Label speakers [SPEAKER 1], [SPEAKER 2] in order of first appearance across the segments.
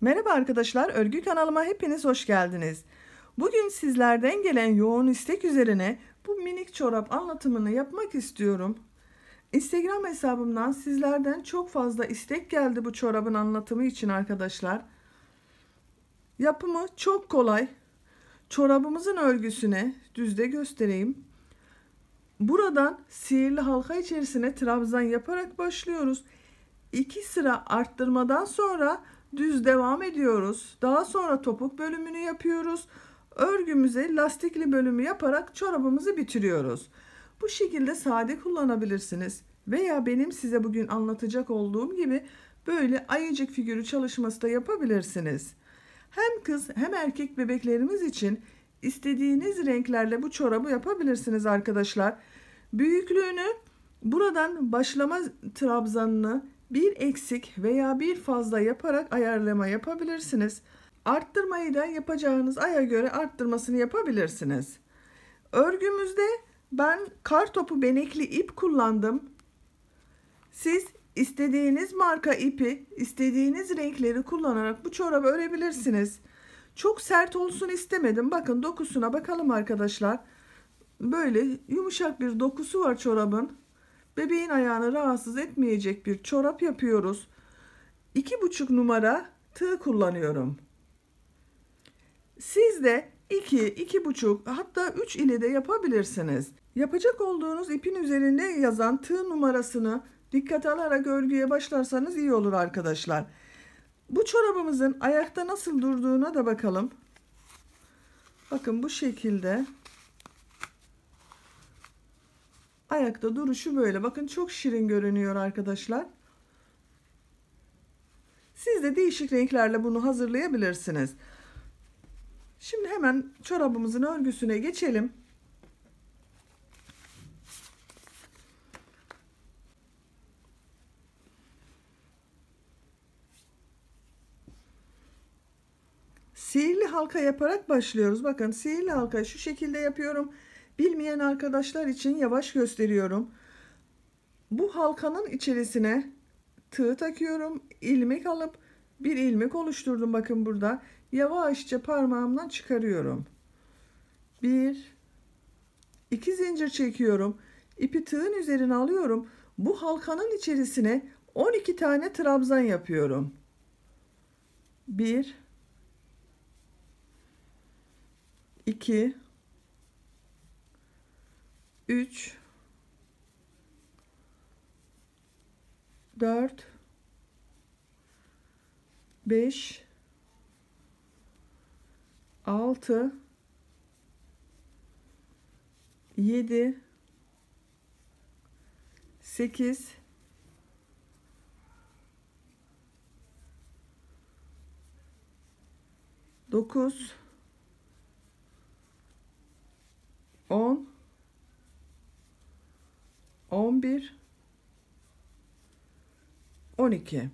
[SPEAKER 1] Merhaba arkadaşlar, örgü kanalıma hepiniz hoş geldiniz. Bugün sizlerden gelen yoğun istek üzerine bu minik çorap anlatımını yapmak istiyorum. Instagram hesabımdan sizlerden çok fazla istek geldi bu çorabın anlatımı için arkadaşlar. Yapımı çok kolay. Çorabımızın örgüsüne düzde göstereyim. Buradan sihirli halka içerisine trabzan yaparak başlıyoruz. 2 sıra arttırmadan sonra düz devam ediyoruz. Daha sonra topuk bölümünü yapıyoruz. Örgümüze lastikli bölümü yaparak çorabımızı bitiriyoruz. Bu şekilde sade kullanabilirsiniz. Veya benim size bugün anlatacak olduğum gibi böyle ayıcık figürü çalışması da yapabilirsiniz. Hem kız hem erkek bebeklerimiz için istediğiniz renklerle bu çorabı yapabilirsiniz arkadaşlar. Büyüklüğünü buradan başlama trabzanını bir eksik veya bir fazla yaparak ayarlama yapabilirsiniz. Arttırmayı da yapacağınız aya göre arttırmasını yapabilirsiniz. Örgümüzde ben kar topu benekli ip kullandım. Siz istediğiniz marka ipi, istediğiniz renkleri kullanarak bu çorabı örebilirsiniz. Çok sert olsun istemedim. Bakın dokusuna bakalım arkadaşlar. Böyle yumuşak bir dokusu var çorabın. Bebeğin ayağını rahatsız etmeyecek bir çorap yapıyoruz. 2,5 numara tığ kullanıyorum. Siz de 2, 2,5 hatta 3 ile de yapabilirsiniz. Yapacak olduğunuz ipin üzerinde yazan tığ numarasını dikkate alarak örgüye başlarsanız iyi olur arkadaşlar. Bu çorabımızın ayakta nasıl durduğuna da bakalım. Bakın bu şekilde. Ayakta duruşu böyle. Bakın çok şirin görünüyor arkadaşlar. Siz de değişik renklerle bunu hazırlayabilirsiniz. Şimdi hemen çorabımızın örgüsüne geçelim. Sihirli halka yaparak başlıyoruz. Bakın sihirli halkayı şu şekilde yapıyorum. Bilmeyen arkadaşlar için yavaş gösteriyorum. Bu halkanın içerisine tığ takıyorum. İlmek alıp bir ilmek oluşturdum. Bakın burada. Yavaşça parmağımdan çıkarıyorum. 1, 2 zincir çekiyorum. İpi tığın üzerine alıyorum. Bu halkanın içerisine 12 tane trabzan yapıyorum. 1, 2, 3, 4, 5, 6, 7, 8, 9, 10, 11, 12.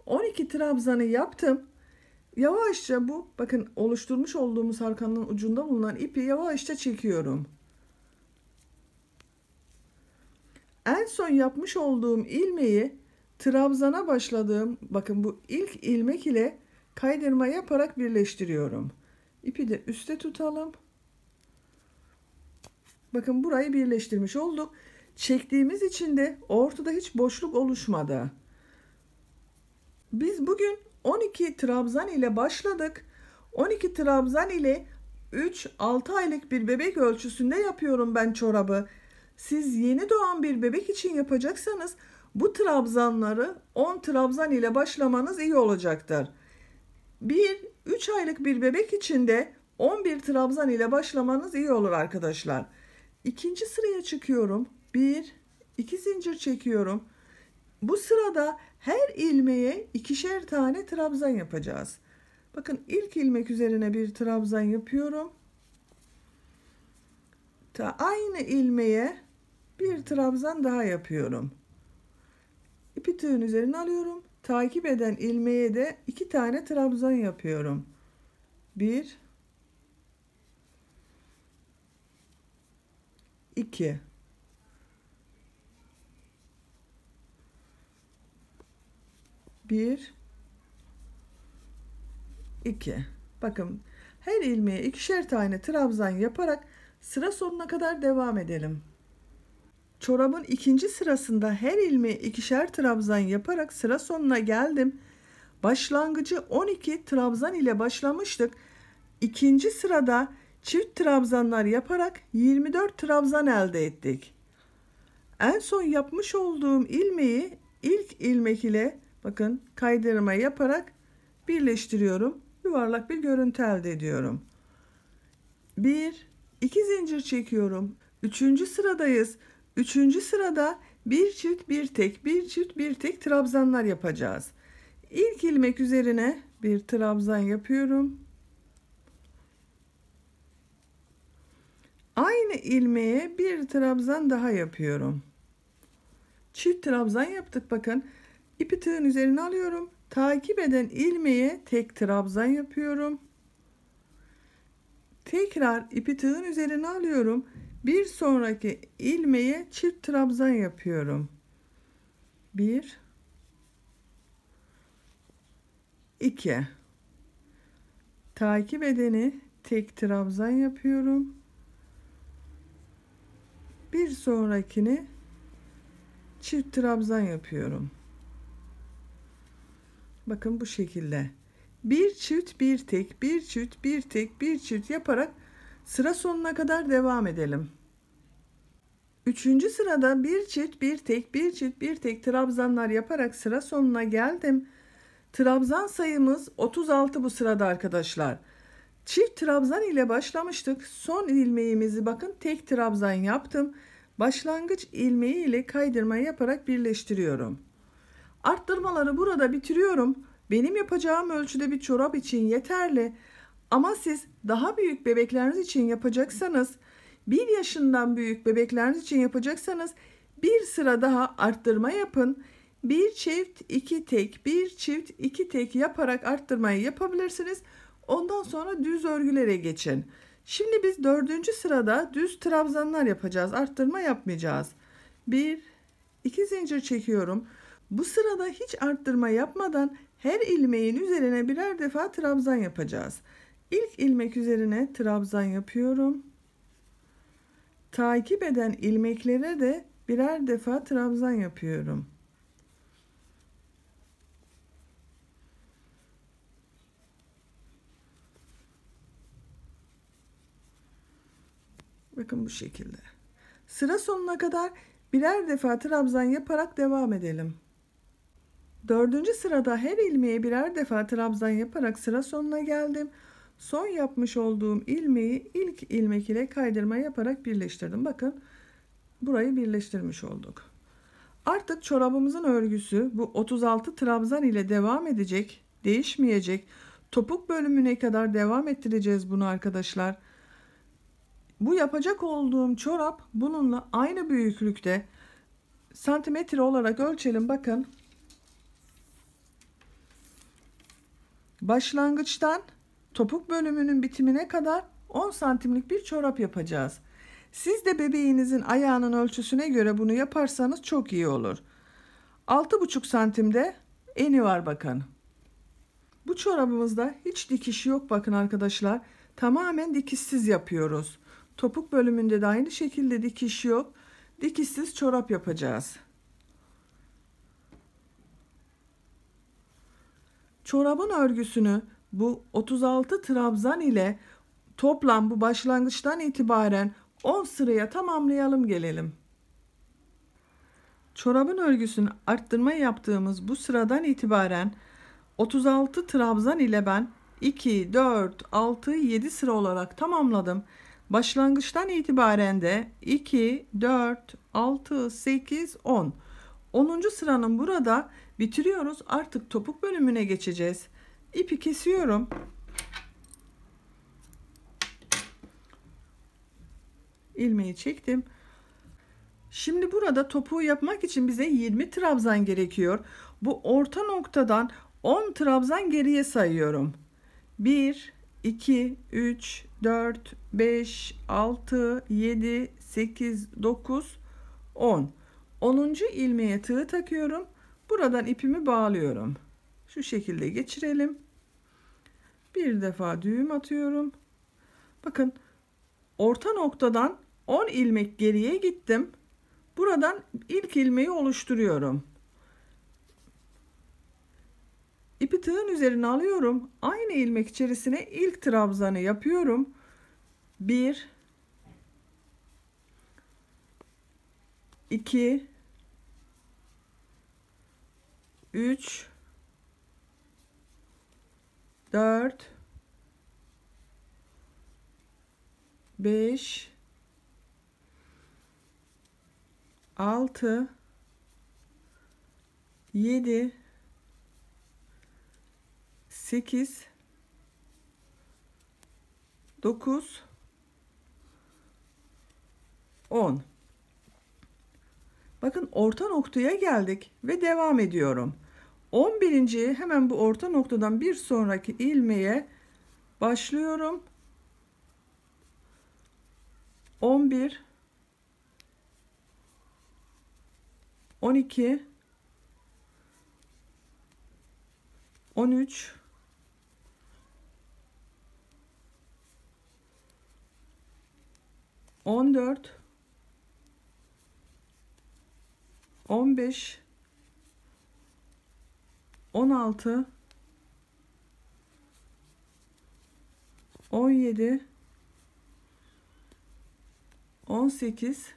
[SPEAKER 1] 12 trabzanı yaptım. Yavaşça bu bakın oluşturmuş olduğumuz halkanın ucunda bulunan ipi yavaşça çekiyorum. En son yapmış olduğum ilmeği trabzana başladığım bakın bu ilk ilmek ile kaydırma yaparak birleştiriyorum. İpi de üstte tutalım. Bakın burayı birleştirmiş olduk. Çektiğimiz için de ortada hiç boşluk oluşmadı. Biz bugün 12 trabzan ile başladık. 12 trabzan ile 3-6 aylık bir bebek ölçüsünde yapıyorum ben çorabı. Siz yeni doğan bir bebek için yapacaksanız bu trabzanları 10 trabzan ile başlamanız iyi olacaktır. 3 aylık bir bebek için de 11 trabzan ile başlamanız iyi olur arkadaşlar. İkinci sıraya çıkıyorum. 1, 2 zincir çekiyorum. Bu sırada her ilmeğe ikişer tane trabzan yapacağız. Bakın ilk ilmek üzerine bir trabzan yapıyorum. Aynı ilmeğe bir trabzan daha yapıyorum. İpi tığın üzerine alıyorum. Takip eden ilmeğe de 2 tane trabzan yapıyorum. 1, 2. 1, 2. Bakın her ilmeğe ikişer tane trabzan yaparak sıra sonuna kadar devam edelim. Çorabın ikinci sırasında her ilmeğe ikişer trabzan yaparak sıra sonuna geldim. Başlangıcı 12 trabzan ile başlamıştık. İkinci sırada çift trabzanlar yaparak 24 trabzan elde ettik. En son yapmış olduğum ilmeği ilk ilmek ile bakın kaydırma yaparak birleştiriyorum. Yuvarlak bir görüntü elde ediyorum. 1, 2 zincir çekiyorum. Üçüncü sıradayız. Üçüncü sırada bir çift bir tek, bir çift bir tek trabzanlar yapacağız. İlk ilmek üzerine bir trabzan yapıyorum. Aynı ilmeğe bir trabzan daha yapıyorum. Çift trabzan yaptık bakın. İpi tığın üzerine alıyorum. Takip eden ilmeğe tek trabzan yapıyorum. Tekrar ipi tığın üzerine alıyorum. Bir sonraki ilmeğe çift trabzan yapıyorum. 1, 2. Takip edeni tek trabzan yapıyorum. Bir sonrakini çift trabzan yapıyorum. Bakın bu şekilde. Bir çift bir tek, bir çift bir tek, bir çift yaparak sıra sonuna kadar devam edelim. Üçüncü sırada bir çift bir tek, bir çift bir tek trabzanlar yaparak sıra sonuna geldim. Trabzan sayımız 36 bu sırada arkadaşlar. Çift trabzan ile başlamıştık. Son ilmeğimizi bakın tek trabzan yaptım. Başlangıç ilmeği ile kaydırma yaparak birleştiriyorum. Arttırmaları burada bitiriyorum. Benim yapacağım ölçüde bir çorap için yeterli. Ama siz daha büyük bebekleriniz için yapacaksanız, 1 yaşından büyük bebekleriniz için yapacaksanız bir sıra daha arttırma yapın. Bir çift iki tek, bir çift iki tek yaparak arttırmayı yapabilirsiniz. Ondan sonra düz örgülere geçin. Şimdi biz 4. sırada düz trabzanlar yapacağız. Arttırma yapmayacağız. 1, 2 zincir çekiyorum. Bu sırada hiç arttırma yapmadan her ilmeğin üzerine birer defa trabzan yapacağız. İlk ilmek üzerine trabzan yapıyorum. Takip eden ilmeklere de birer defa trabzan yapıyorum. Bakın bu şekilde. Sıra sonuna kadar birer defa trabzan yaparak devam edelim. 4. sırada her ilmeğe birer defa trabzan yaparak sıra sonuna geldim. Son yapmış olduğum ilmeği ilk ilmek ile kaydırma yaparak birleştirdim. Bakın burayı birleştirmiş olduk. Artık çorabımızın örgüsü bu 36 trabzan ile devam edecek, değişmeyecek. Topuk bölümüne kadar devam ettireceğiz bunu arkadaşlar. Bu yapacak olduğum çorap bununla aynı büyüklükte. Santimetre olarak ölçelim bakın. Başlangıçtan topuk bölümünün bitimine kadar 10 santimlik bir çorap yapacağız. Siz de bebeğinizin ayağının ölçüsüne göre bunu yaparsanız çok iyi olur. 6,5 santimde eni var bakın. Bu çorabımızda hiç dikiş yok bakın arkadaşlar. Tamamen dikişsiz yapıyoruz. Topuk bölümünde de aynı şekilde dikiş yok. Dikişsiz çorap yapacağız. Çorabın örgüsünü bu 36 trabzan ile toplam bu başlangıçtan itibaren 10 sıraya tamamlayalım gelelim. Çorabın örgüsünü arttırma yaptığımız bu sıradan itibaren 36 trabzan ile ben 2, 4, 6, 7 sıra olarak tamamladım. Başlangıçtan itibaren de 2, 4, 6, 8, 10. 10. sıranın burada bitiriyoruz. Artık topuk bölümüne geçeceğiz. İpi kesiyorum. İlmeği çektim. Şimdi burada topuğu yapmak için bize 20 trabzan gerekiyor. Bu orta noktadan 10 trabzan geriye sayıyorum. 1, 2, 3, 4, 5, 6, 7, 8, 9, 10. 10. ilmeğe tığ takıyorum. Buradan ipimi bağlıyorum. Şu şekilde geçirelim. Bir defa düğüm atıyorum. Bakın orta noktadan 10 ilmek geriye gittim. Buradan ilk ilmeği oluşturuyorum. İpi tığın üzerine alıyorum. Aynı ilmek içerisine ilk trabzanı yapıyorum. 1 2 3 4 5 6 7 8 9 10. Bakın orta noktaya geldik ve devam ediyorum. 11. hemen bu orta noktadan bir sonraki ilmeğe başlıyorum. 11 12 13 14 15 16 17 18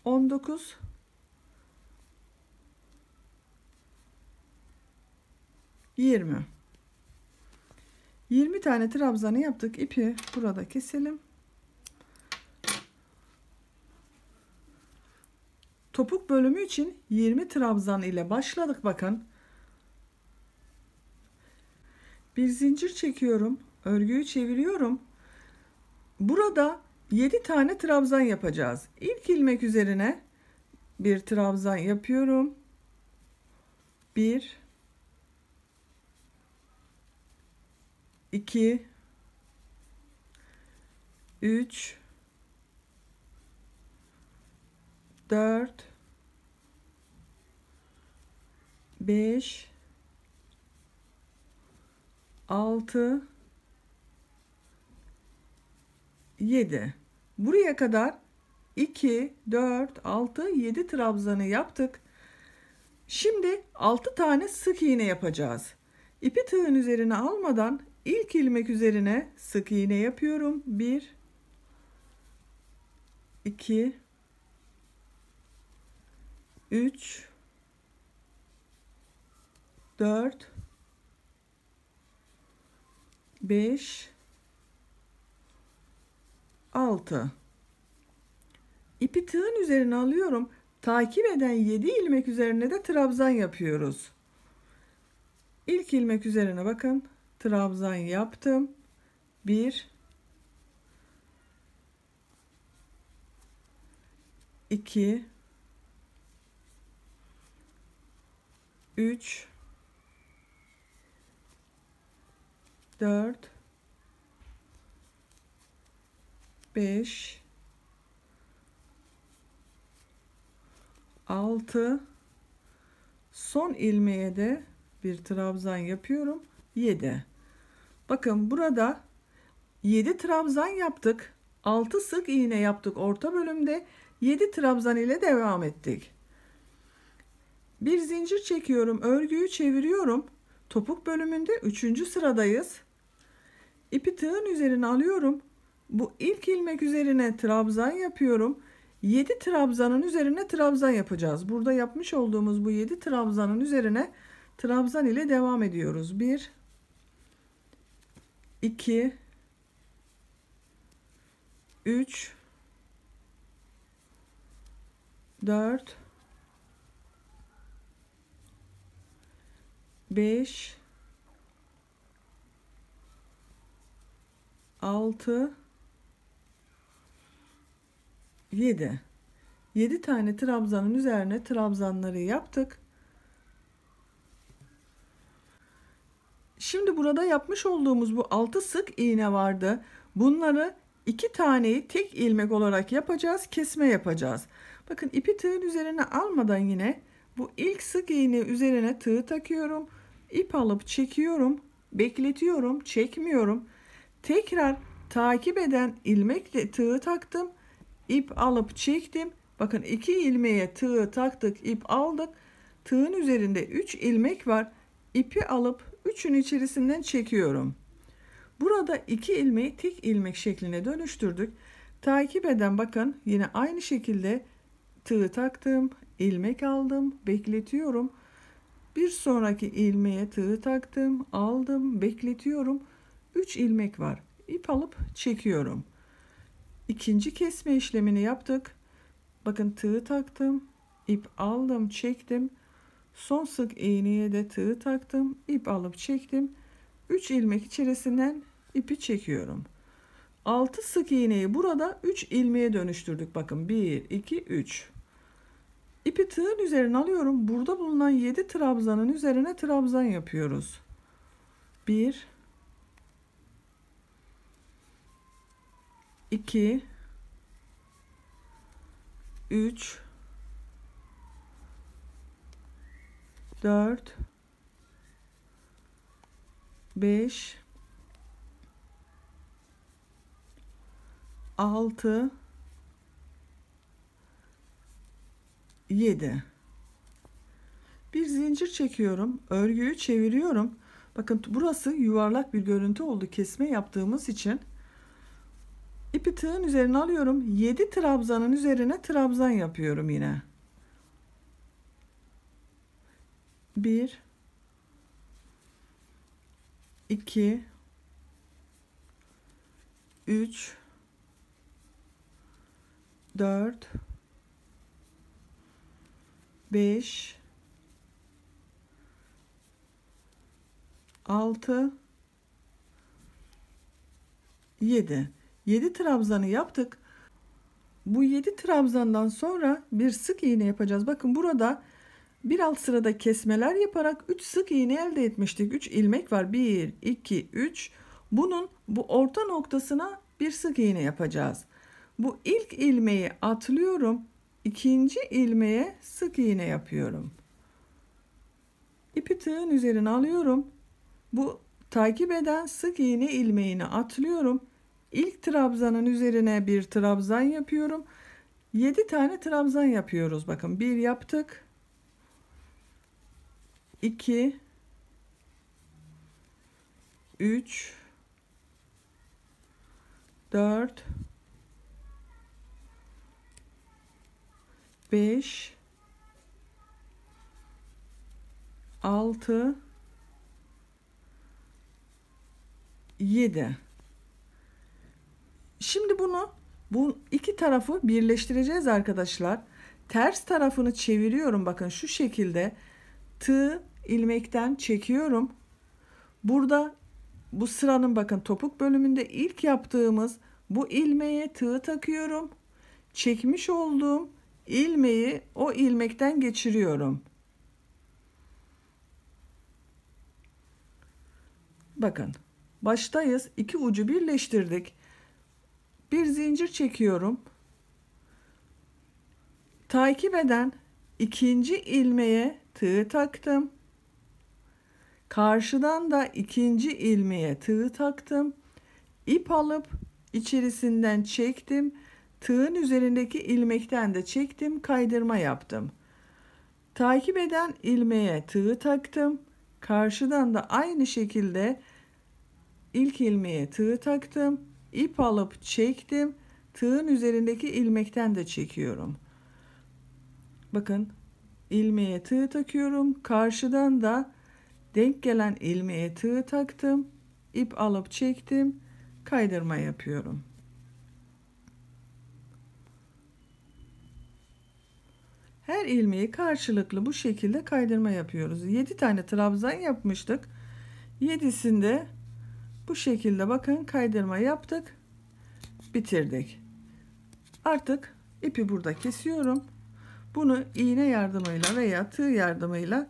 [SPEAKER 1] 19 20. 20 tane trabzanı yaptık. İpi burada keselim. Topuk bölümü için 20 trabzan ile başladık bakın. Bir zincir çekiyorum. Örgüyü çeviriyorum. Burada 7 tane trabzan yapacağız. İlk ilmek üzerine bir trabzan yapıyorum. 1 2 3 4 5 6 7. Buraya kadar 2 4 6 7 trabzanı yaptık. Şimdi 6 tane sık iğne yapacağız. İpi tığın üzerine almadan ilk ilmek üzerine sık iğne yapıyorum. 1 2 3 4 5 6. İpi tığın üzerine alıyorum. Takip eden 7 ilmek üzerine de trabzan yapıyoruz. İlk ilmek üzerine bakın. Trabzan yaptım. 1 2 3 4 5 6. Son ilmeğe de bir trabzan yapıyorum. 7. Bakın burada 7 trabzan yaptık. 6 sık iğne yaptık orta bölümde. 7 trabzan ile devam ettik. Bir zincir çekiyorum. Örgüyü çeviriyorum. Topuk bölümünde 3. sıradayız. İpi tığın üzerine alıyorum. Bu ilk ilmek üzerine trabzan yapıyorum. 7 trabzanın üzerine trabzan yapacağız. Burada yapmış olduğumuz bu 7 trabzanın üzerine trabzan ile devam ediyoruz. 1 2 3 4 5 6 7. 7 tane trabzanın üzerine trabzanları yaptık. Şimdi burada yapmış olduğumuz bu 6 sık iğne vardı. Bunları 2 taneyi tek ilmek olarak yapacağız. Kesme yapacağız. Bakın ipi tığın üzerine almadan yine bu ilk sık iğne üzerine tığ takıyorum. ip alıp çekiyorum, bekletiyorum, çekmiyorum. Tekrar takip eden ilmekle tığı taktım, ip alıp çektim. Bakın 2 ilmeğe tığı taktık, ip aldık. Tığın üzerinde 3 ilmek var. İpi alıp 3'ün içerisinden çekiyorum. Burada 2 ilmeği tek ilmek şekline dönüştürdük. Takip eden bakın yine aynı şekilde tığı taktım, ilmek aldım, bekletiyorum. Bir sonraki ilmeğe tığı taktım, aldım, bekletiyorum. 3 ilmek var. İp alıp çekiyorum. İkinci kesme işlemini yaptık. Bakın tığı taktım, ip aldım, çektim. Son sık iğneye de tığı taktım, ip alıp çektim. 3 ilmek içerisinden ipi çekiyorum. 6 sık iğneyi burada 3 ilmeğe dönüştürdük. Bakın 1, 2, 3. İpi tığın üzerine alıyorum. Burada bulunan 7 trabzanın üzerine trabzan yapıyoruz. 1, 2, 3, 4, 5, 6, 7. Bir zincir çekiyorum. Örgüyü çeviriyorum. Bakın burası yuvarlak bir görüntü oldu kesme yaptığımız için. İpi tığın üzerine alıyorum. 7 trabzanın üzerine trabzan yapıyorum yine. 1, 2, 3, 4, 5, 6, 7. 7 trabzanı yaptık. Bu 7 trabzandan sonra bir sık iğne yapacağız. Bakın burada bir alt sırada kesmeler yaparak 3 sık iğne elde etmiştik. 3 ilmek var. 1, 2, 3. Bunun bu orta noktasına bir sık iğne yapacağız. Bu ilk ilmeği atlıyorum. İkinci ilmeğe sık iğne yapıyorum. İpi tığın üzerine alıyorum. Bu takip eden sık iğne ilmeğini atlıyorum. İlk trabzanın üzerine bir trabzan yapıyorum. 7 tane trabzan yapıyoruz. Bakın 1 yaptık. 2, 3, 4, 5, 6, 7. Şimdi bu iki tarafı birleştireceğiz arkadaşlar. Ters tarafını çeviriyorum. Bakın şu şekilde tığ ilmekten çekiyorum. Burada bu sıranın bakın topuk bölümünde ilk yaptığımız bu ilmeğe tığ takıyorum. Çekmiş olduğum ilmeği o ilmekten geçiriyorum. Bakın baştayız. 2 ucu birleştirdik. Bir zincir çekiyorum. Takip eden ikinci ilmeğe tığ taktım. Karşıdan da ikinci ilmeğe tığ taktım. İp alıp içerisinden çektim. Tığın üzerindeki ilmekten de çektim, kaydırma yaptım. Takip eden ilmeğe tığ taktım. Karşıdan da aynı şekilde ilk ilmeğe tığ taktım. İp alıp çektim. Tığın üzerindeki ilmekten de çekiyorum. Bakın ilmeğe tığ takıyorum. Karşıdan da denk gelen ilmeğe tığ taktım. İp alıp çektim. Kaydırma yapıyorum. Her ilmeği karşılıklı bu şekilde kaydırma yapıyoruz. 7 tane trabzan yapmıştık. 7'sinde bu şekilde bakın kaydırma yaptık. Bitirdik. Artık ipi burada kesiyorum. Bunu iğne yardımıyla veya tığ yardımıyla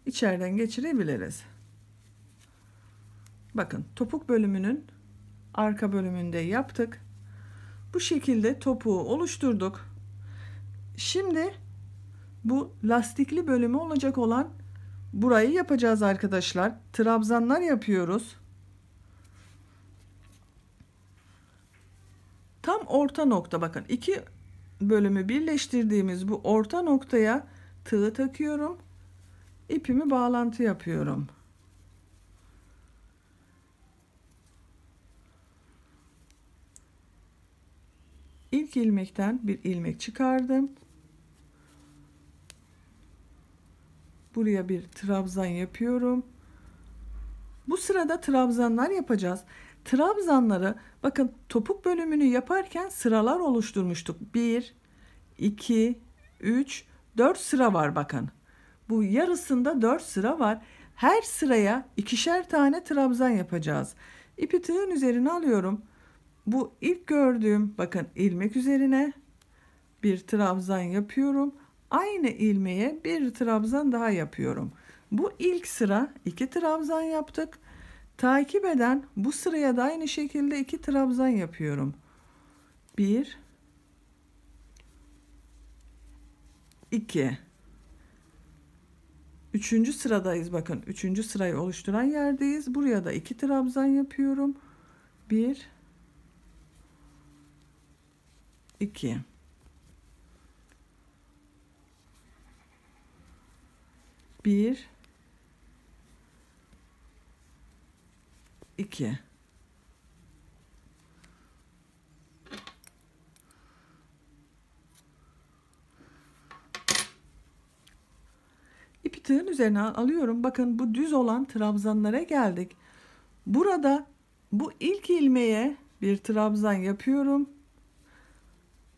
[SPEAKER 1] içeriden geçirebiliriz. Bakın topuk bölümünün arka bölümünde yaptık. Bu şekilde topuğu oluşturduk. Şimdi bu lastikli bölümü olacak olan burayı yapacağız arkadaşlar. Trabzanlar yapıyoruz. Tam orta nokta, bakın iki bölümü birleştirdiğimiz bu orta noktaya tığ takıyorum. İpimi bağlantı yapıyorum. İlk ilmekten bir ilmek çıkardım. Buraya bir trabzan yapıyorum. Bu sırada trabzanlar yapacağız. Trabzanları bakın topuk bölümünü yaparken sıralar oluşturmuştuk. 1, 2, 3, 4 sıra var bakın. Bu yarısında 4 sıra var. Her sıraya ikişer tane trabzan yapacağız. İpi tığın üzerine alıyorum. Bu ilk gördüğüm bakın ilmek üzerine bir trabzan yapıyorum. Aynı ilmeğe bir trabzan daha yapıyorum. Bu ilk sıra 2 trabzan yaptık. Takip eden bu sıraya da aynı şekilde 2 trabzan yapıyorum. 1, 2. Üçüncü sıradayız bakın. Üçüncü sırayı oluşturan yerdeyiz. Buraya da 2 trabzan yapıyorum. 1, 2. Bir, iki. İpi tığın üzerine alıyorum. Bakın bu düz olan trabzanlara geldik. Burada bu ilk ilmeğe bir trabzan yapıyorum.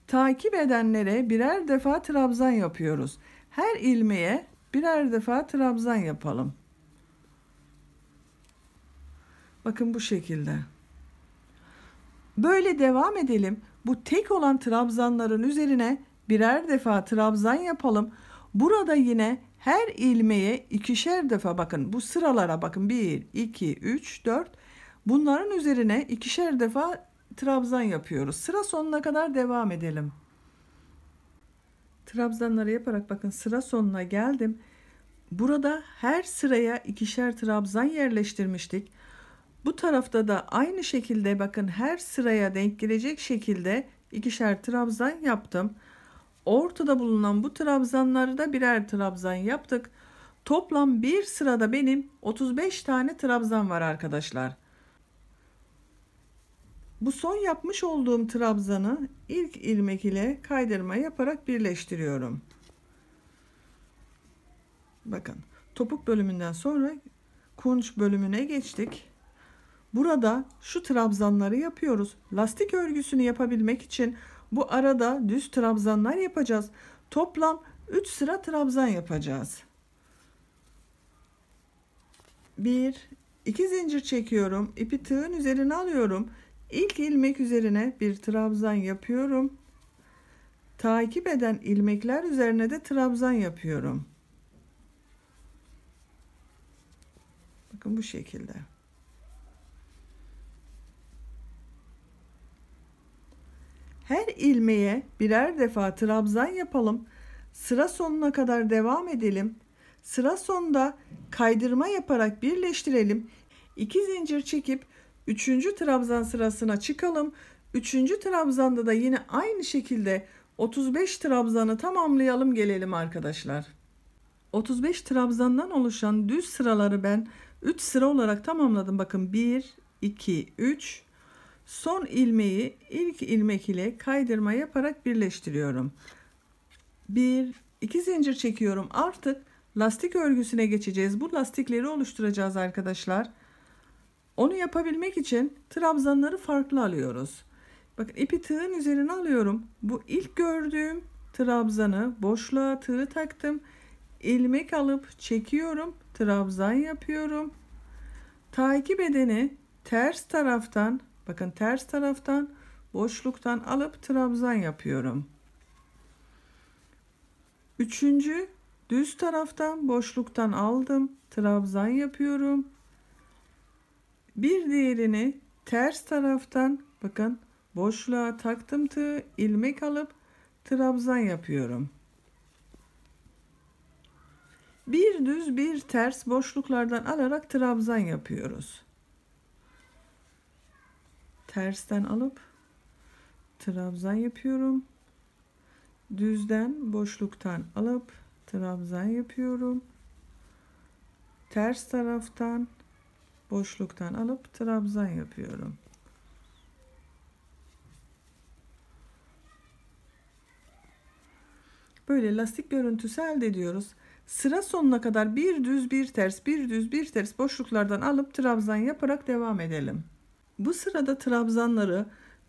[SPEAKER 1] Takip edenlere birer defa trabzan yapıyoruz. Her ilmeğe birer defa trabzan yapalım. Bakın bu şekilde. Böyle devam edelim. Bu tek olan trabzanların üzerine birer defa trabzan yapalım. Burada yine her ilmeğe ikişer defa bakın bu sıralara bakın 1, 2, 3, 4 bunların üzerine ikişer defa trabzan yapıyoruz. Sıra sonuna kadar devam edelim. Trabzanları yaparak bakın sıra sonuna geldim. Burada her sıraya ikişer trabzan yerleştirmiştik. Bu tarafta da aynı şekilde bakın her sıraya denk gelecek şekilde ikişer trabzan yaptım. Ortada bulunan bu trabzanları da birer trabzan yaptık. Toplam bir sırada benim 35 tane trabzan var arkadaşlar. Bu son yapmış olduğum trabzanı ilk ilmek ile kaydırma yaparak birleştiriyorum. Bakın topuk bölümünden sonra kunç bölümüne geçtik. Burada şu trabzanları yapıyoruz. Lastik örgüsünü yapabilmek için bu arada düz trabzanlar yapacağız. Toplam 3 sıra trabzan yapacağız. 1, 2 zincir çekiyorum. İpi tığın üzerine alıyorum. İlk ilmek üzerine bir trabzan yapıyorum. Takip eden ilmekler üzerine de trabzan yapıyorum. Bakın bu şekilde. Her ilmeğe birer defa trabzan yapalım. Sıra sonuna kadar devam edelim. Sıra sonunda kaydırma yaparak birleştirelim. 2 zincir çekip 3. trabzan sırasına çıkalım. 3. trabzanda da yine aynı şekilde 35 trabzanı tamamlayalım gelelim arkadaşlar. 35 trabzandan oluşan düz sıraları ben 3 sıra olarak tamamladım. Bakın 1, 2, 3. Son ilmeği ilk ilmek ile kaydırma yaparak birleştiriyorum. 1, 2 zincir çekiyorum. Artık lastik örgüsüne geçeceğiz. Bu lastikleri oluşturacağız arkadaşlar. Onu yapabilmek için trabzanları farklı alıyoruz. Bakın ipi tığın üzerine alıyorum. Bu ilk gördüğüm trabzanı boşluğa tığ taktım. İlmek alıp çekiyorum. Trabzan yapıyorum. Takip edeni ters taraftan, bakın ters taraftan boşluktan alıp trabzan yapıyorum. Üçüncü düz taraftan boşluktan aldım. Trabzan yapıyorum. Bir diğerini ters taraftan bakın boşluğa taktım tığ, ilmek alıp trabzan yapıyorum. Bir düz bir ters boşluklardan alarak trabzan yapıyoruz. Tersten alıp trabzan yapıyorum. Düzden boşluktan alıp trabzan yapıyorum. Ters taraftan boşluktan alıp trabzan yapıyorum. Böyle lastik görüntüsü elde ediyoruz. Sıra sonuna kadar bir düz bir ters, bir düz bir ters boşluklardan alıp trabzan yaparak devam edelim. Bu sırada trabzanları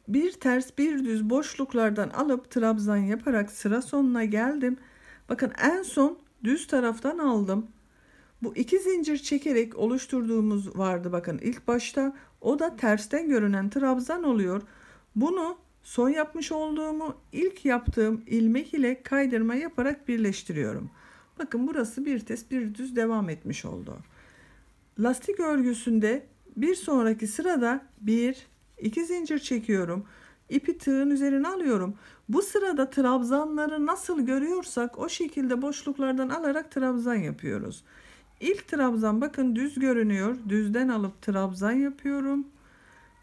[SPEAKER 1] bir ters bir düz boşluklardan alıp trabzan yaparak sıra sonuna geldim. Bakın en son düz taraftan aldım. Bu iki zincir çekerek oluşturduğumuz vardı bakın ilk başta. O da tersten görünen trabzan oluyor. Bunu son yapmış olduğumu ilk yaptığım ilmek ile kaydırma yaparak birleştiriyorum. Bakın burası bir ters bir düz devam etmiş oldu. Lastik örgüsünde bir sonraki sırada bir iki zincir çekiyorum. İpi tığın üzerine alıyorum. Bu sırada trabzanları nasıl görüyorsak o şekilde boşluklardan alarak trabzan yapıyoruz. İlk trabzan bakın düz görünüyor. Düzden alıp trabzan yapıyorum.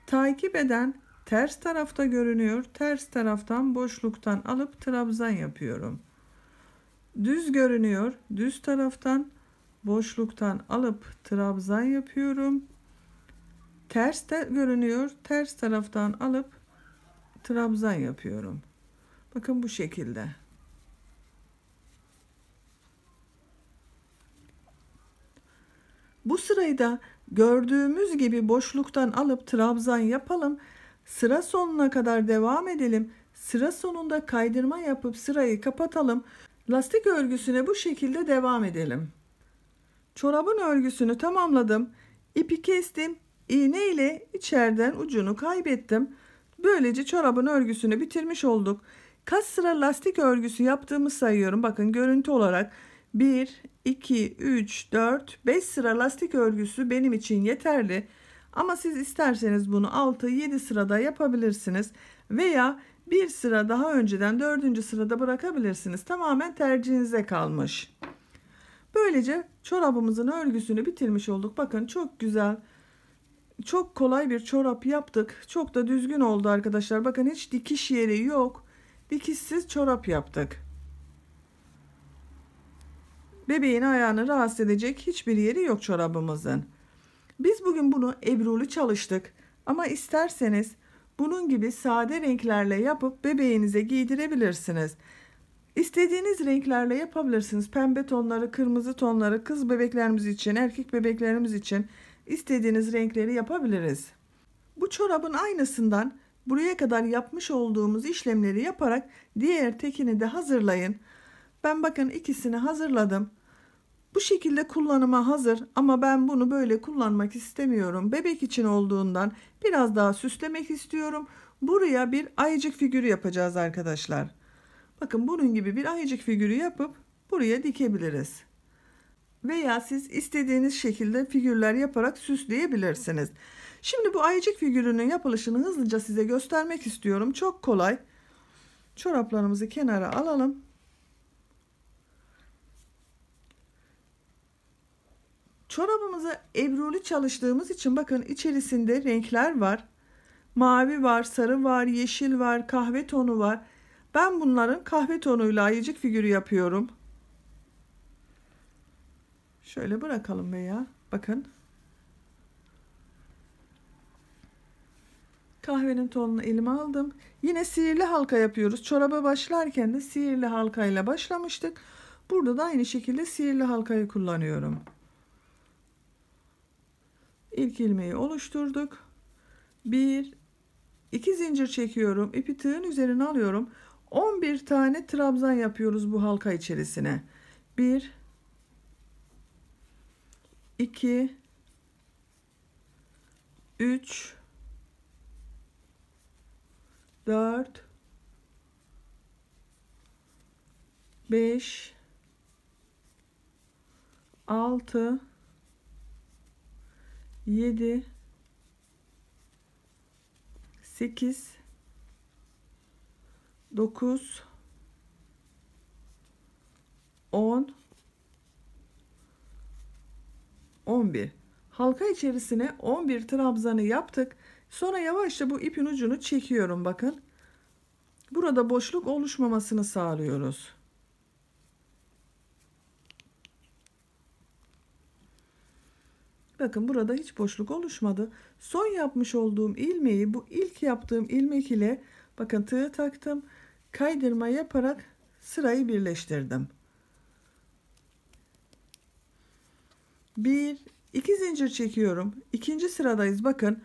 [SPEAKER 1] Takip eden ters tarafta görünüyor. Ters taraftan boşluktan alıp trabzan yapıyorum. Düz görünüyor. Düz taraftan boşluktan alıp trabzan yapıyorum. Ters de görünüyor. Ters taraftan alıp trabzan yapıyorum. Bakın bu şekilde. Bu sırayı da gördüğümüz gibi boşluktan alıp trabzan yapalım. Sıra sonuna kadar devam edelim. Sıra sonunda kaydırma yapıp sırayı kapatalım. Lastik örgüsüne bu şekilde devam edelim. Çorabın örgüsünü tamamladım. İpi kestim. İğne ile içeriden ucunu kaybettim. Böylece çorabın örgüsünü bitirmiş olduk. Kaç sıra lastik örgüsü yaptığımı sayıyorum. Bakın görüntü olarak 1, 2, 3, 4, 5 sıra lastik örgüsü benim için yeterli. Ama siz isterseniz bunu 6, 7 sırada yapabilirsiniz. Veya bir sıra daha önceden 4. sırada bırakabilirsiniz. Tamamen tercihinize kalmış. Böylece çorabımızın örgüsünü bitirmiş olduk. Bakın çok güzel, çok kolay bir çorap yaptık. Çok da düzgün oldu arkadaşlar. Bakın hiç dikiş yeri yok. Dikişsiz çorap yaptık. Bebeğin ayağını rahatsız edecek hiçbir yeri yok çorabımızın. Biz bugün bunu ebrulu çalıştık. Ama isterseniz bunun gibi sade renklerle yapıp bebeğinize giydirebilirsiniz. İstediğiniz renklerle yapabilirsiniz. Pembe tonları, kırmızı tonları, kız bebeklerimiz için, erkek bebeklerimiz için istediğiniz renkleri yapabiliriz. Bu çorabın aynısından buraya kadar yapmış olduğumuz işlemleri yaparak diğer tekini de hazırlayın. Ben bakın ikisini hazırladım. Bu şekilde kullanıma hazır ama ben bunu böyle kullanmak istemiyorum. Bebek için olduğundan biraz daha süslemek istiyorum. Buraya bir ayıcık figürü yapacağız arkadaşlar. Bakın bunun gibi bir ayıcık figürü yapıp buraya dikebiliriz. Veya siz istediğiniz şekilde figürler yaparak süsleyebilirsiniz. Şimdi bu ayıcık figürünün yapılışını hızlıca size göstermek istiyorum. Çok kolay. Çoraplarımızı kenara alalım. Çorabımızı ebruli çalıştığımız için bakın içerisinde renkler var. Mavi var, sarı var, yeşil var, kahve tonu var. Ben bunların kahve tonuyla ayıcık figürü yapıyorum. Şöyle bırakalım veya bakın. Kahvenin tonunu elime aldım. Yine sihirli halka yapıyoruz. Çoraba başlarken de sihirli halkayla başlamıştık. Burada da aynı şekilde sihirli halkayı kullanıyorum. İlk ilmeği oluşturduk. 1, 2 zincir çekiyorum. İpi tığın üzerine alıyorum. 11 tane trabzan yapıyoruz bu halka içerisine. 1, 2, 3, 4, 5, 6, 7, 8, 9, 10, 11. Halka içerisine 11 trabzanı yaptık. Sonra yavaşça bu ipin ucunu çekiyorum bakın. Burada boşluk oluşmamasını sağlıyoruz. Bakın burada hiç boşluk oluşmadı. Son yapmış olduğum ilmeği bu ilk yaptığım ilmek ile bakın tığ taktım. Kaydırma yaparak sırayı birleştirdim. 1 2 zincir çekiyorum. İkinci sıradayız bakın.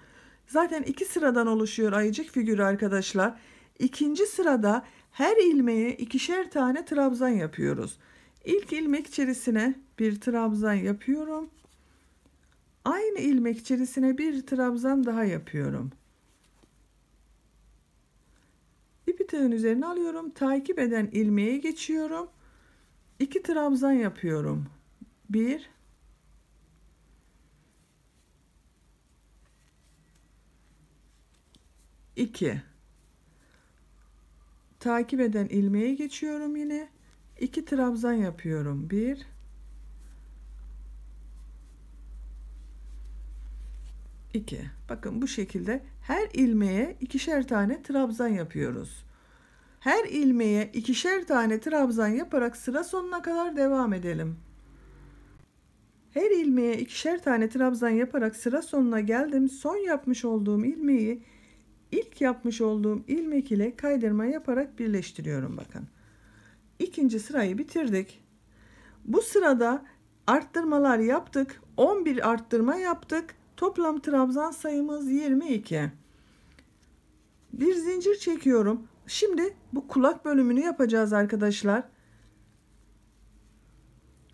[SPEAKER 1] Zaten 2 sıradan oluşuyor ayıcık figürü arkadaşlar. İkinci sırada her ilmeğe ikişer tane trabzan yapıyoruz. İlk ilmek içerisine bir trabzan yapıyorum. Aynı ilmek içerisine bir trabzan daha yapıyorum. İpi tığın üzerine alıyorum. Takip eden ilmeğe geçiyorum. 2 trabzan yapıyorum. 1 2 takip eden ilmeğe geçiyorum yine. 2 trabzan yapıyorum. 1 2. Bakın bu şekilde her ilmeğe ikişer tane trabzan yapıyoruz. Her ilmeğe ikişer tane trabzan yaparak sıra sonuna kadar devam edelim. Her ilmeğe ikişer tane trabzan yaparak sıra sonuna geldim. Son yapmış olduğum ilmeği ilk yapmış olduğum ilmek ile kaydırma yaparak birleştiriyorum bakın. İkinci sırayı bitirdik. Bu sırada arttırmalar yaptık. 11 arttırma yaptık. Toplam trabzan sayımız 22. Bir zincir çekiyorum. Şimdi bu kulak bölümünü yapacağız arkadaşlar.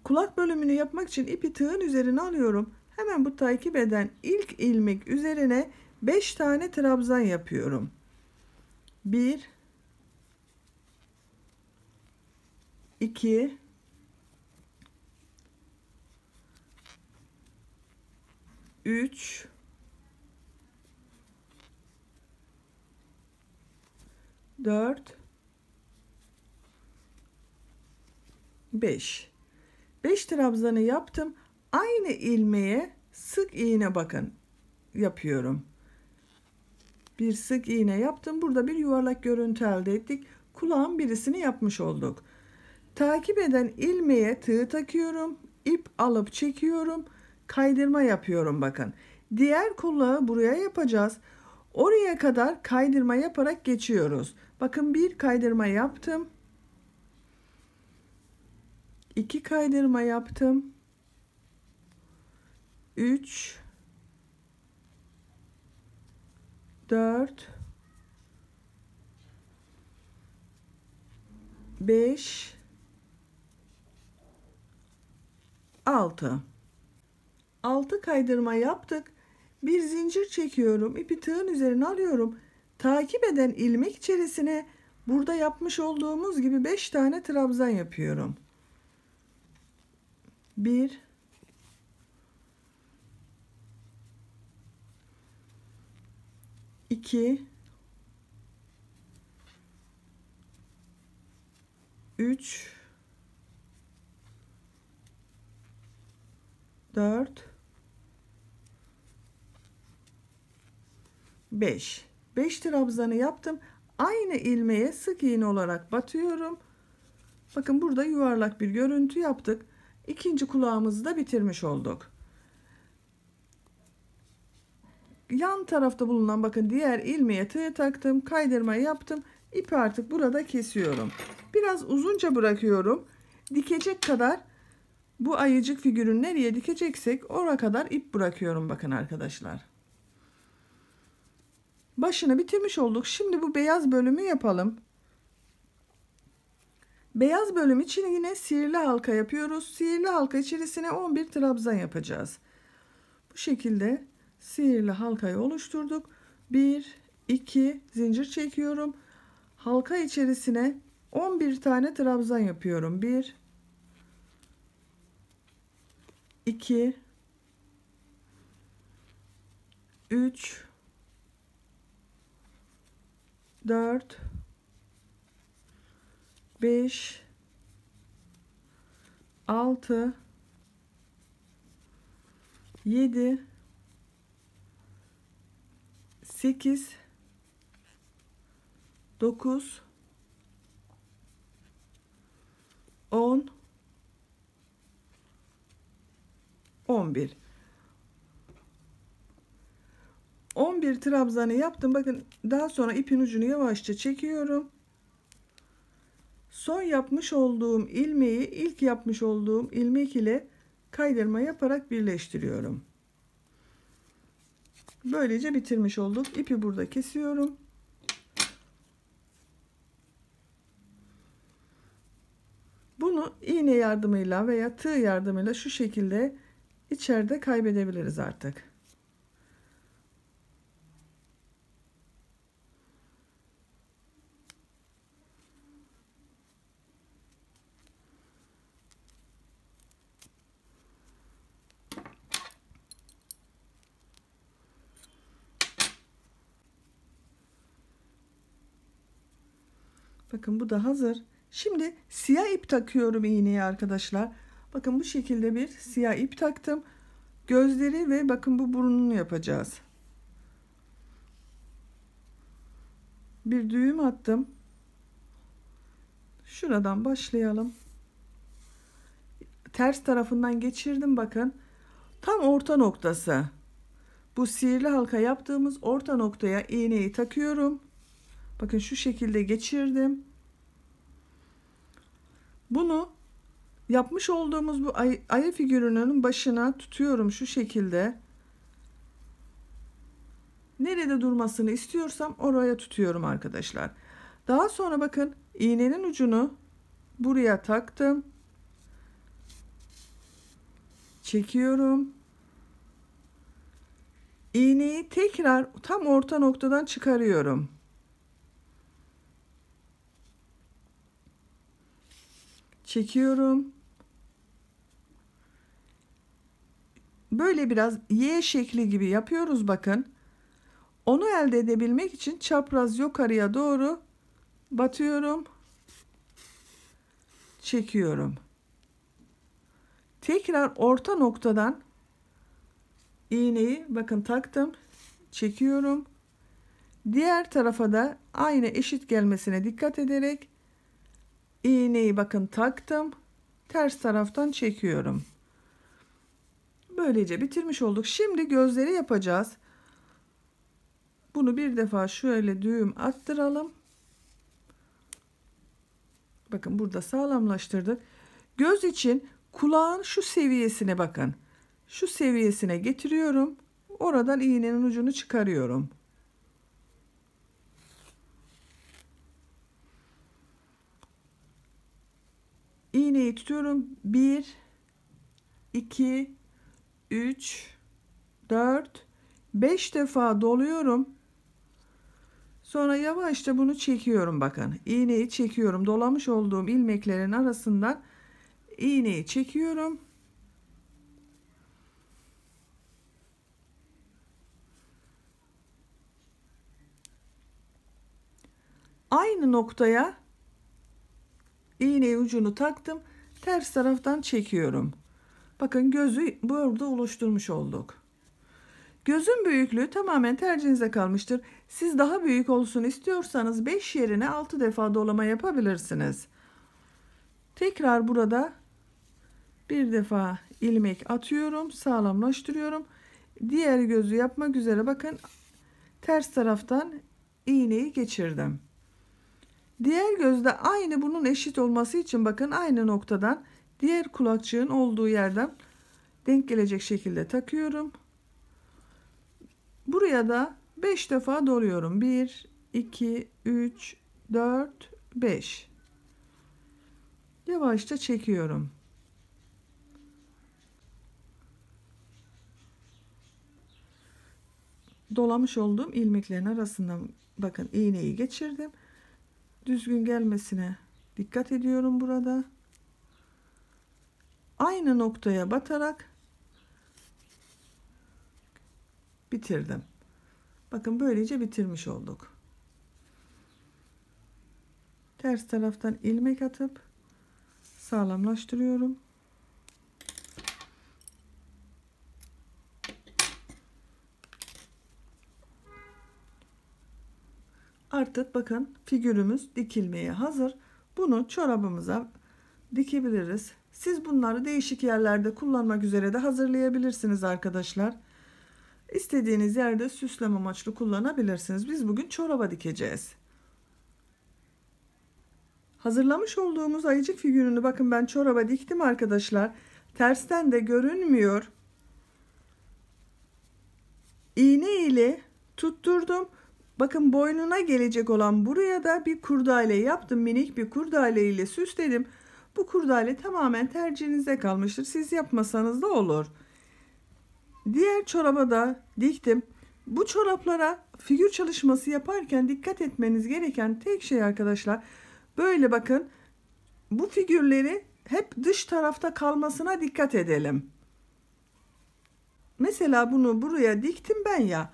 [SPEAKER 1] Kulak bölümünü yapmak için ipi tığın üzerine alıyorum. Hemen bu takip eden ilk ilmek üzerine 5 tane trabzan yapıyorum. 1 2 3 4 5 5 trabzanı yaptım. Aynı ilmeğe sık iğne bakın yapıyorum. Bir sık iğne yaptım. Burada bir yuvarlak görüntü elde ettik. Kulağın birisini yapmış olduk. Takip eden ilmeğe tığ takıyorum. İp alıp çekiyorum. Kaydırma yapıyorum bakın. Diğer kulağı buraya yapacağız. Oraya kadar kaydırma yaparak geçiyoruz. Bakın bir kaydırma yaptım. 2 kaydırma yaptım. 3 4 5 6 kaydırma yaptık. Bir zincir çekiyorum. İpi tığın üzerine alıyorum. Takip eden ilmek içerisine burada yapmış olduğumuz gibi 5 tane trabzan yapıyorum. 1 2 3 4 5 trabzanı yaptım. Aynı ilmeğe sık iğne olarak batıyorum. Bakın burada yuvarlak bir görüntü yaptık. İkinci kulağımızı da bitirmiş olduk. Yan tarafta bulunan bakın diğer ilmeğe tığ taktım, kaydırma yaptım. İpi artık burada kesiyorum. Biraz uzunca bırakıyorum. Dikecek kadar bu ayıcık figürün nereye dikeceksek oraya kadar ip bırakıyorum bakın arkadaşlar. Başını bitirmiş olduk. Şimdi bu beyaz bölümü yapalım. Beyaz bölüm için yine sihirli halka yapıyoruz. Sihirli halka içerisine 11 trabzan yapacağız. Bu şekilde sihirli halkayı oluşturduk. 1 2 zincir çekiyorum. Halka içerisine 11 tane trabzan yapıyorum. 1 2 3 4 5 6 7, 8, 9, 10, 11. 11 trabzanı yaptım. Bakın daha sonra ipin ucunu yavaşça çekiyorum. Son yapmış olduğum ilmeği ilk yapmış olduğum ilmek ile kaydırma yaparak birleştiriyorum. Böylece bitirmiş olduk. İpi burada kesiyorum. Bunu iğne yardımıyla veya tığ yardımıyla şu şekilde içeride kaybedebiliriz artık. Bakın bu da hazır. Şimdi siyah ip takıyorum iğneye arkadaşlar. Bakın bu şekilde bir siyah ip taktım. Gözleri ve bakın bu burnunu yapacağız. Bir düğüm attım. Şuradan başlayalım. Ters tarafından geçirdim bakın. Tam orta noktası. Bu sihirli halka yaptığımız orta noktaya iğneyi takıyorum. Bakın şu şekilde geçirdim. Bunu yapmış olduğumuz bu ayı figürünün başına tutuyorum şu şekilde. Nerede durmasını istiyorsam oraya tutuyorum arkadaşlar. Daha sonra bakın iğnenin ucunu buraya taktım. Çekiyorum. İğneyi tekrar tam orta noktadan çıkarıyorum. Çekiyorum. Böyle biraz Y şekli gibi yapıyoruz bakın. Onu elde edebilmek için çapraz yukarıya doğru batıyorum. Çekiyorum. Tekrar orta noktadan iğneyi bakın taktım. Çekiyorum. Diğer tarafa da aynı eşit gelmesine dikkat ederek iğneyi bakın taktım. Ters taraftan çekiyorum. Böylece bitirmiş olduk. Şimdi gözleri yapacağız. Bunu bir defa şöyle düğüm attıralım. Bakın burada sağlamlaştırdık. Göz için kulağın şu seviyesine bakın. Şu seviyesine getiriyorum. Oradan iğnenin ucunu çıkarıyorum. İğneyi tutuyorum. 1, 2, 3, 4, 5 defa doluyorum. Sonra yavaşça bunu çekiyorum bakın. İğneyi çekiyorum. Dolamış olduğum ilmeklerin arasından iğneyi çekiyorum. Aynı noktaya iğneyi ucunu taktım. Ters taraftan çekiyorum. Bakın gözü burada oluşturmuş olduk. Gözün büyüklüğü tamamen tercihinize kalmıştır. Siz daha büyük olsun istiyorsanız 5 yerine 6 defa dolama yapabilirsiniz. Tekrar burada bir defa ilmek atıyorum, sağlamlaştırıyorum. Diğer gözü yapmak üzere bakın ters taraftan iğneyi geçirdim. Diğer gözde aynı bunun eşit olması için bakın aynı noktadan diğer kulakçığın olduğu yerden denk gelecek şekilde takıyorum. Buraya da 5 defa doluyorum. 1, 2, 3, 4, 5. Yavaşça çekiyorum. Dolamış olduğum ilmeklerin arasından bakın iğneyi geçirdim. Düzgün gelmesine dikkat ediyorum burada. Aynı noktaya batarak bitirdim. Bakın böylece bitirmiş olduk. Ters taraftan ilmek atıp sağlamlaştırıyorum. Artık bakın figürümüz dikilmeye hazır. Bunu çorabımıza dikebiliriz. Siz bunları değişik yerlerde kullanmak üzere de hazırlayabilirsiniz arkadaşlar. İstediğiniz yerde süsleme amaçlı kullanabilirsiniz. Biz bugün çoraba dikeceğiz. Hazırlamış olduğumuz ayıcık figürünü bakın ben çoraba diktim arkadaşlar. Tersten de görünmüyor. İğne ile tutturdum. Bakın boynuna gelecek olan buraya da bir kurdale yaptım. Minik bir kurdale ile süsledim. Bu kurdale tamamen tercihinize kalmıştır. Siz yapmasanız da olur. Diğer çoraba da diktim. Bu çoraplara figür çalışması yaparken dikkat etmeniz gereken tek şey arkadaşlar. Böyle bakın bu figürleri hep dış tarafta kalmasına dikkat edelim. Mesela bunu buraya diktim ben ya.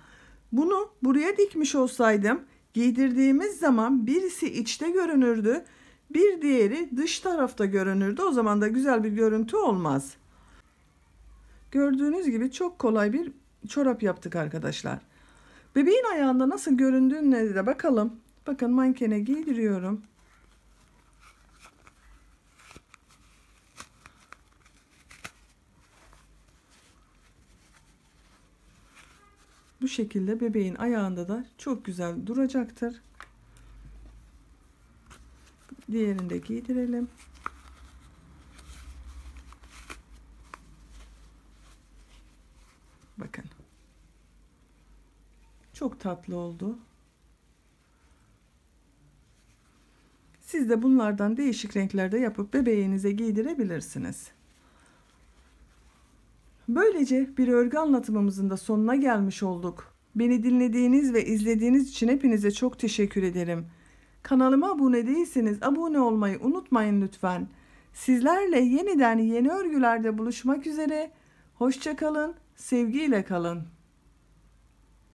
[SPEAKER 1] Bunu buraya dikmiş olsaydım giydirdiğimiz zaman birisi içte görünürdü. Bir diğeri dış tarafta görünürdü. O zaman da güzel bir görüntü olmaz. Gördüğünüz gibi çok kolay bir çorap yaptık arkadaşlar. Bebeğin ayağında nasıl göründüğüne de bakalım. Bakın mankene giydiriyorum. Bu şekilde bebeğin ayağında da çok güzel duracaktır. Diğerini de giydirelim. Bakın. Çok tatlı oldu. Siz de bunlardan değişik renklerde yapıp bebeğinize giydirebilirsiniz. Böylece bir örgü anlatımımızın da sonuna gelmiş olduk. Beni dinlediğiniz ve izlediğiniz için hepinize çok teşekkür ederim. Kanalıma abone değilseniz abone olmayı unutmayın lütfen. Sizlerle yeniden yeni örgülerde buluşmak üzere. Hoşça kalın, sevgiyle kalın.